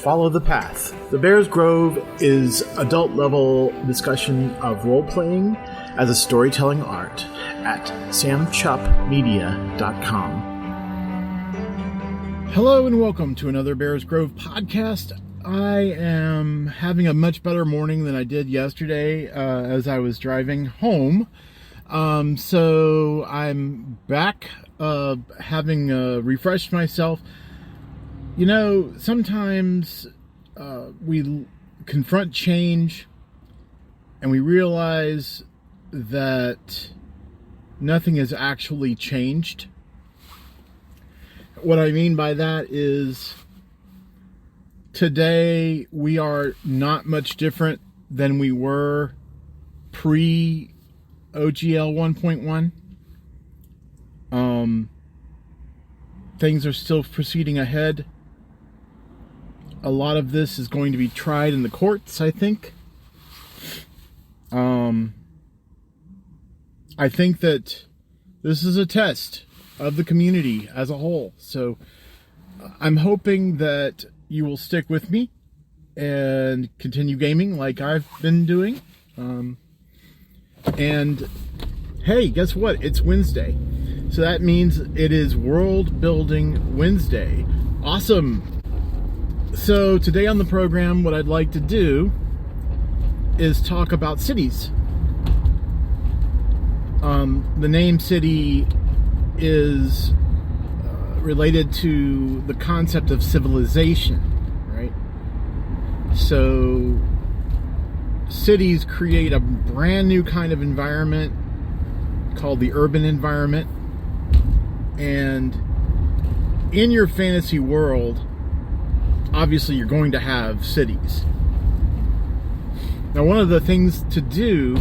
Follow the Path. The Bears Grove is adult-level discussion of role-playing as a storytelling art at samchuppmedia.com. Hello and welcome to another Bears Grove podcast. I am having a much better morning than I did yesterday as I was driving home. So I'm back having refreshed myself. You know, sometimes we confront change and we realize that nothing has actually changed. What I mean by that is today we are not much different than we were pre-OGL 1.1. Things are still proceeding ahead. A lot of this is going to be tried in the courts, I think. I think that this is a test of the community as a whole. So I'm hoping that you will stick with me and continue gaming like I've been doing. And hey, guess what? It's Wednesday. So that means it is World Building Wednesday. Awesome. So today on the program, what I'd like to do is talk about cities. The name city is related to the concept of civilization, right? So cities create a brand new kind of environment called the urban environment. And in your fantasy world, obviously you're going to have cities. Now, one of the things to do,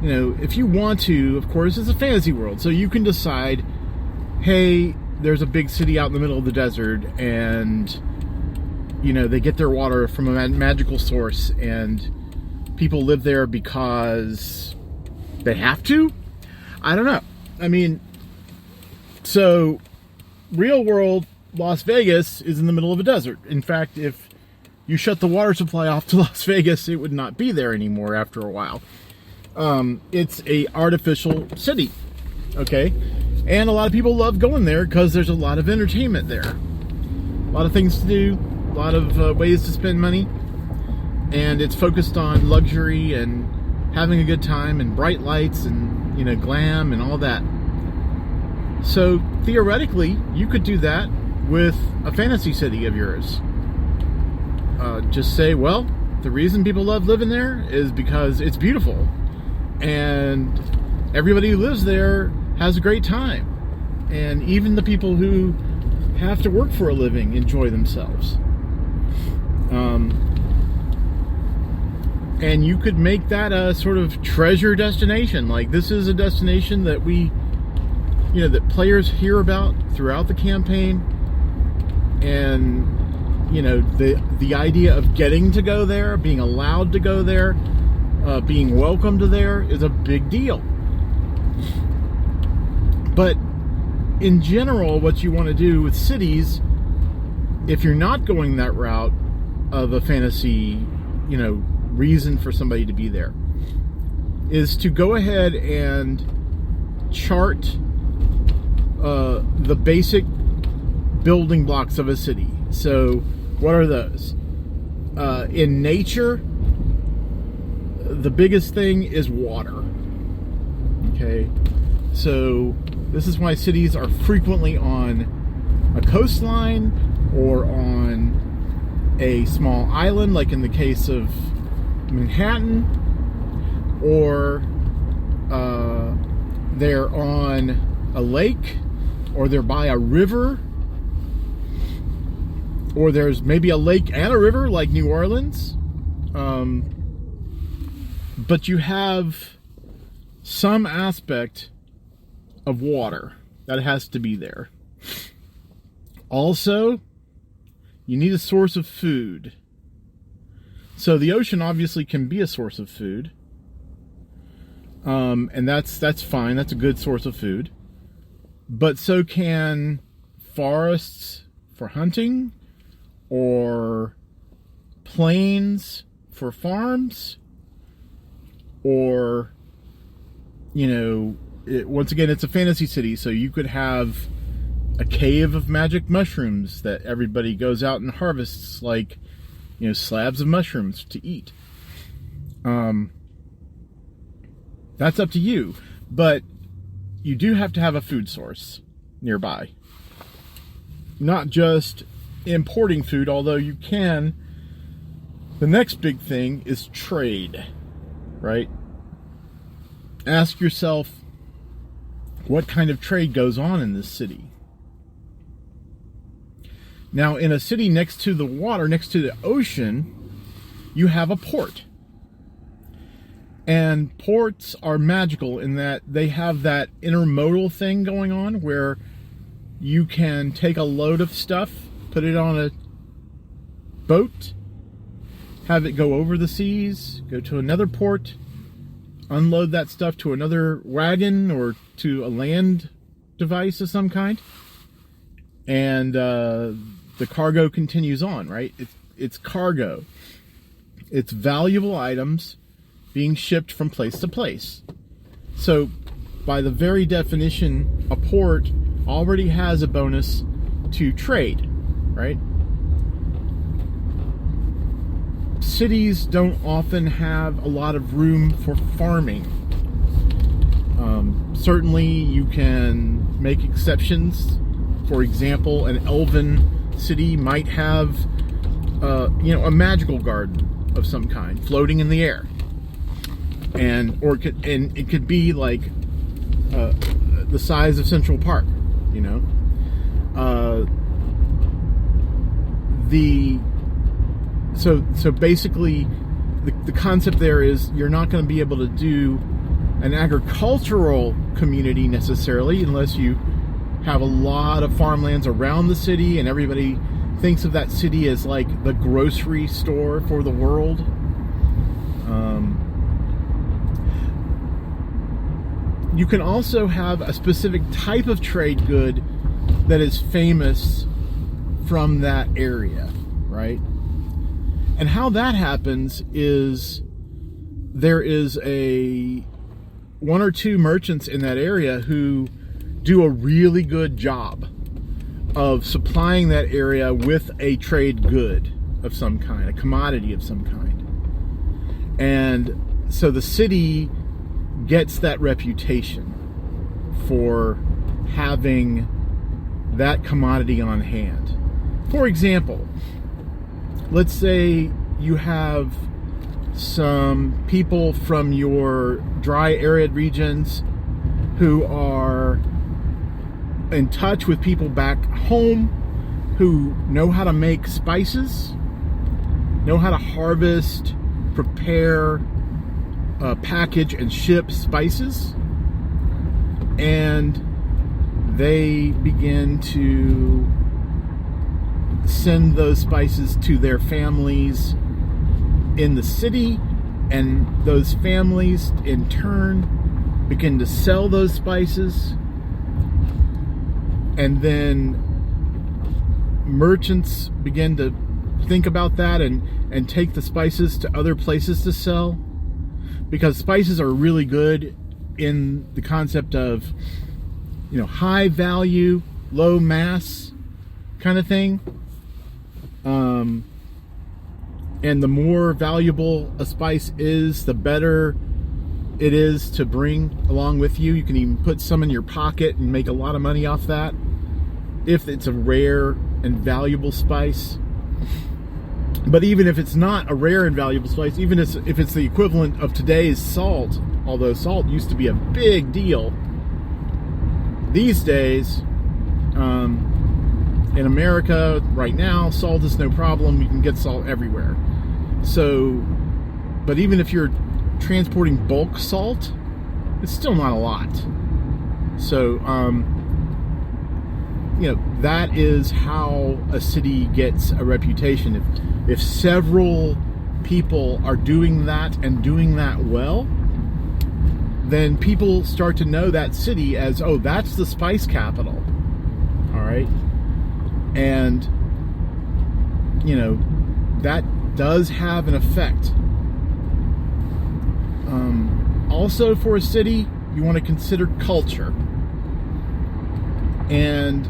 you know, if you want to, of course, it's a fantasy world. So you can decide, hey, there's a big city out in the middle of the desert and, you know, they get their water from a magical source and people live there because they have to? I don't know. I mean, so real world Las Vegas is in the middle of a desert. In fact, if you shut the water supply off to Las Vegas, it would not be there anymore after a while. It's a artificial city, okay? And a lot of people love going there because there's a lot of entertainment there. A lot of things to do, a lot of ways to spend money. And it's focused on luxury and having a good time and bright lights and, you know, glam and all that. So theoretically, you could do that with a fantasy city of yours. Just say, well, the reason people love living there is because it's beautiful and everybody who lives there has a great time, and even the people who have to work for a living enjoy themselves. And you could make that a sort of treasure destination. Like, this is a destination that we, you know, that players hear about throughout the campaign. And, you know, the idea of getting to go there, being allowed to go there, being welcomed there is a big deal. But in general, what you want to do with cities, if you're not going that route of a fantasy, you know, reason for somebody to be there, is to go ahead and chart the basic building blocks of a city. So what are those? In nature, the biggest thing is water. Okay, so this is why cities are frequently on a coastline or on a small island, like in the case of Manhattan, or they're on a lake, or they're by a river, or there's maybe a lake and a river like New Orleans. But you have some aspect of water that has to be there. Also, you need a source of food. So the ocean obviously can be a source of food. And that's fine. That's a good source of food. But so can forests for hunting, or plains for farms, or, once again, it's a fantasy city, so you could have a cave of magic mushrooms that everybody goes out and harvests, like, slabs of mushrooms to eat. That's up to you, but you do have to have a food source nearby. Not just importing food, although you can. The next big thing is trade, right? Ask yourself, what kind of trade goes on in this city? Now, in a city next to the water, next to the ocean, you have a port. And ports are magical in that they have that intermodal thing going on where you can take a load of stuff, put it on a boat, have it go over the seas, go to another port, unload that stuff to another wagon or to a land device of some kind, and the cargo continues on, right? It's cargo. It's valuable items being shipped from place to place. So, by the very definition, a port already has a bonus to trade, right? Cities don't often have a lot of room for farming. Certainly, you can make exceptions. For example, an elven city might have, a magical garden of some kind floating in the air, and it could be like the size of Central Park, So basically, the concept there is you're not going to be able to do an agricultural community necessarily unless you have a lot of farmlands around the city and everybody thinks of that city as like the grocery store for the world. You can also have a specific type of trade good that is famous from that area, right? And how that happens is there is one or two merchants in that area who do a really good job of supplying that area with a trade good of some kind, a commodity of some kind. And so the city gets that reputation for having that commodity on hand. For example, let's say you have some people from your dry, arid regions who are in touch with people back home who know how to make spices, know how to harvest, prepare, package, and ship spices, and they begin to send those spices to their families in the city, and those families in turn begin to sell those spices, and then merchants begin to think about that and take the spices to other places to sell, because spices are really good in the concept of, high value, low mass kind of thing. And the more valuable a spice is, the better it is to bring along with you. You can even put some in your pocket and make a lot of money off that if it's a rare and valuable spice. But even if it's not a rare and valuable spice, even if it's the equivalent of today's salt, although salt used to be a big deal, these days, in America right now, salt is no problem. You can get salt everywhere. So, but even if you're transporting bulk salt, it's still not a lot. So, that is how a city gets a reputation. If several people are doing that and doing that well, then people start to know that city as, oh, that's the spice capital. All right. And that does have an effect. Also, for a city, you want to consider culture. And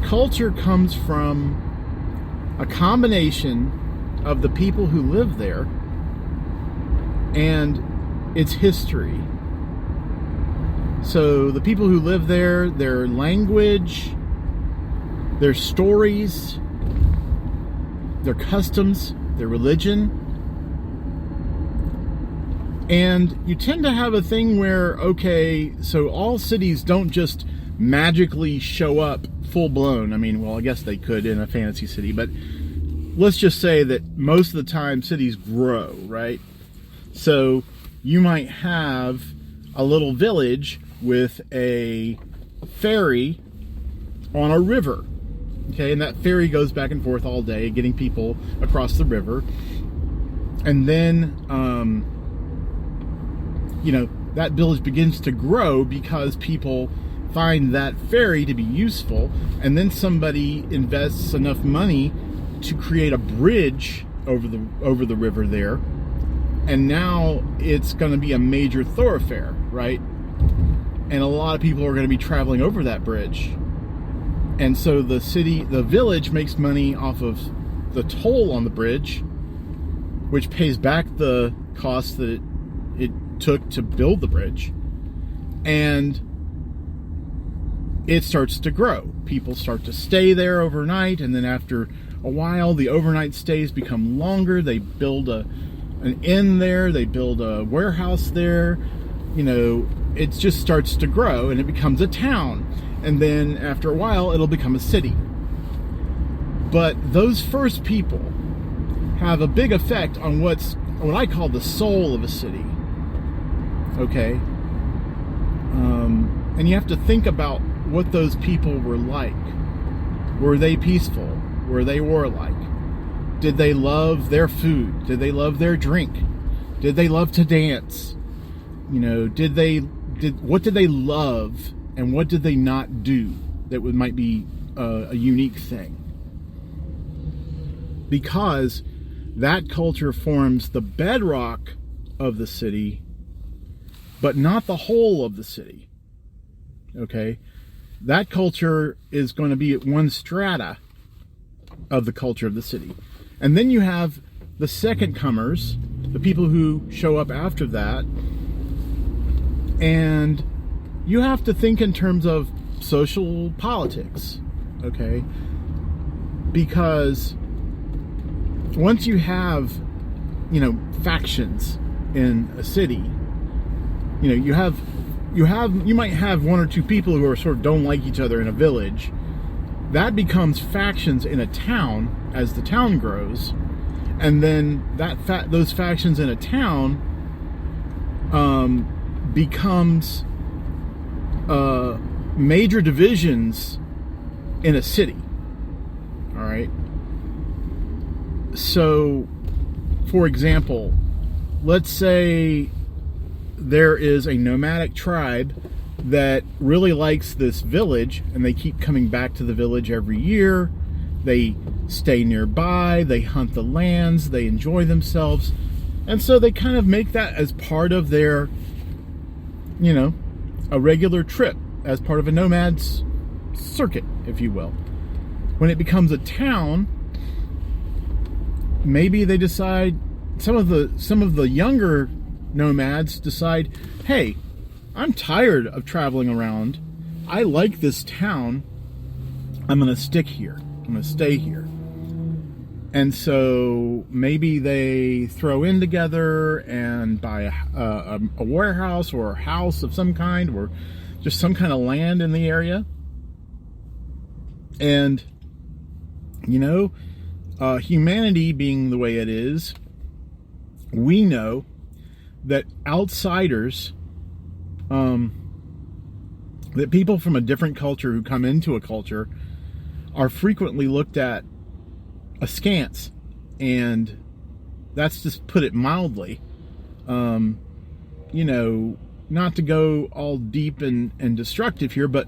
culture comes from a combination of the people who live there and its history. So the people who live there, their language, their stories, their customs, their religion. And you tend to have a thing where, okay, so all cities don't just magically show up full blown. I mean, well, I guess they could in a fantasy city, but let's just say that most of the time cities grow, right? So you might have a little village with a ferry on a river, okay? And that ferry goes back and forth all day, getting people across the river. And then, that village begins to grow because people find that ferry to be useful, and then somebody invests enough money to create a bridge over the river there, and now it's going to be a major thoroughfare, right? And a lot of people are going to be traveling over that bridge, and so the village makes money off of the toll on the bridge, which pays back the cost that it took to build the bridge, and it starts to grow. People start to stay there overnight, and then after a while, the overnight stays become longer. They build an inn there, they build a warehouse there. It just starts to grow, and it becomes a town. And then after a while, it'll become a city. But those first people have a big effect on what I call the soul of a city. Okay? And you have to think about what those people were like. Were they peaceful? Were they warlike? Did they love their food? Did they love their drink? Did they love to dance? What did they love, and what did they not do that might be a unique thing? Because that culture forms the bedrock of the city, but not the whole of the city. Okay? That culture is going to be at one strata of the culture of the city. And then you have the second comers, the people who show up after that. And you have to think in terms of social politics, okay? Because once you have, factions in a city, you might have one or two people who are sort of don't like each other in a village. That becomes factions in a town as the town grows, and then those factions in a town becomes major divisions in a city. All right. So, for example, let's say there is a nomadic tribe that really likes this village, and they keep coming back to the village every year. They stay nearby, they hunt the lands, they enjoy themselves, and so they kind of make that as part of their, a regular trip, as part of a nomad's circuit, if you will. When it becomes a town, maybe they decide, some of the younger nomads decide, hey, I'm tired of traveling around. I like this town. I'm going to stick here. I'm going to stay here. And so maybe they throw in together and buy a warehouse or a house of some kind, or just some kind of land in the area. And, humanity being the way it is, we know that outsiders, that people from a different culture who come into a culture are frequently looked at askance, and that's just put it mildly. Not to go all deep and destructive here, but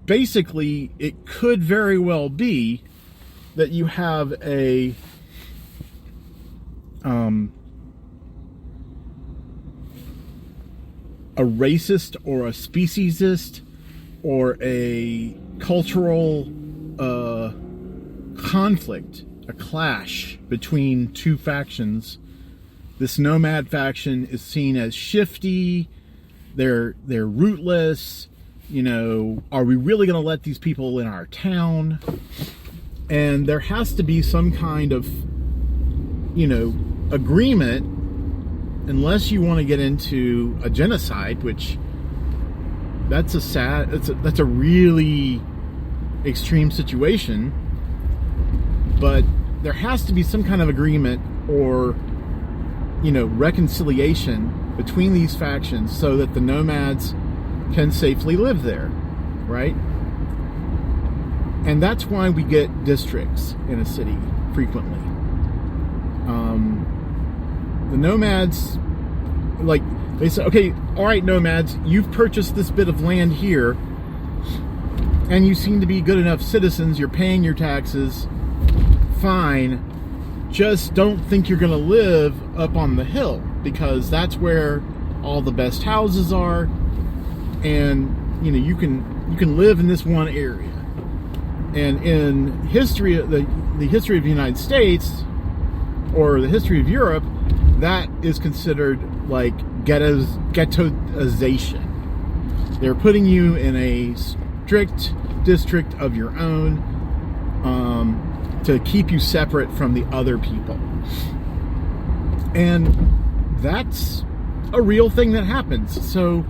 basically it could very well be that you have a racist or a speciesist or a cultural conflict, a clash between two factions. This nomad faction is seen as shifty, they're rootless, you know, are we really going to let these people in our town? And there has to be some kind of, you know, agreement, unless you want to get into a genocide, which that's a really extreme situation. But there has to be some kind of agreement or, you know, reconciliation between these factions so that the nomads can safely live there, right? And that's why we get districts in a city frequently. The nomads, like, they say, okay, all right, nomads, you've purchased this bit of land here, and you seem to be good enough citizens, you're paying your taxes, fine, just don't think you're going to live up on the hill, because that's where all the best houses are, and, you know, you can live in this one area. And in history, the history of the United States, or the history of Europe, that is considered like ghettoization. They're putting you in a strict district of your own to keep you separate from the other people. And that's a real thing that happens. So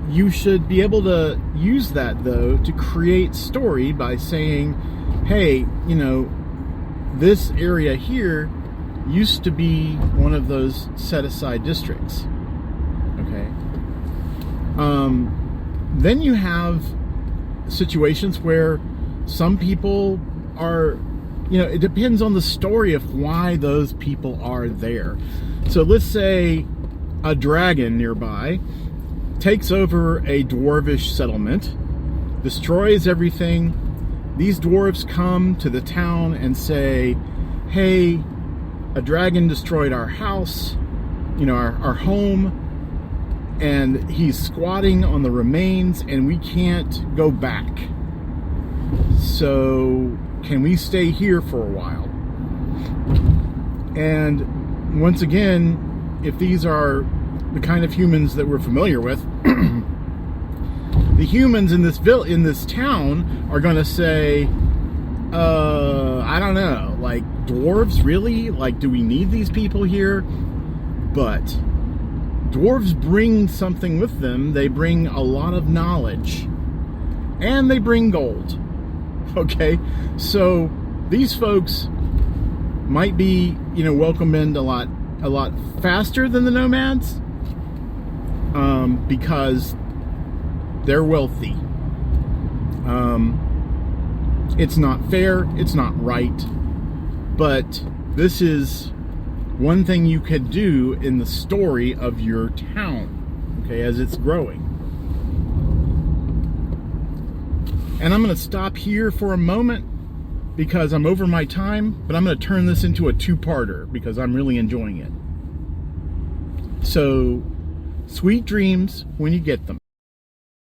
you should be able to use that, though, to create story by saying, hey, you know, this area here used to be one of those set-aside districts. Okay. Then you have situations where some people are, you know, it depends on the story of why those people are there. So let's say a dragon nearby takes over a dwarvish settlement, destroys everything. These dwarves come to the town and say, hey, a dragon destroyed our house, you know, our home, and he's squatting on the remains and we can't go back. So can we stay here for a while? And once again, if these are the kind of humans that we're familiar with, the humans in this town are going to say, I don't know, like, dwarves, really? Like, do we need these people here? But dwarves bring something with them. They bring a lot of knowledge, and they bring gold. Okay, so these folks might be, you know, welcomed in a lot faster than the nomads, because they're wealthy. It's not fair, it's not right, but this is one thing you could do in the story of your town, okay, as it's growing. And I'm going to stop here for a moment because I'm over my time, but I'm going to turn this into a two-parter because I'm really enjoying it. So, sweet dreams when you get them.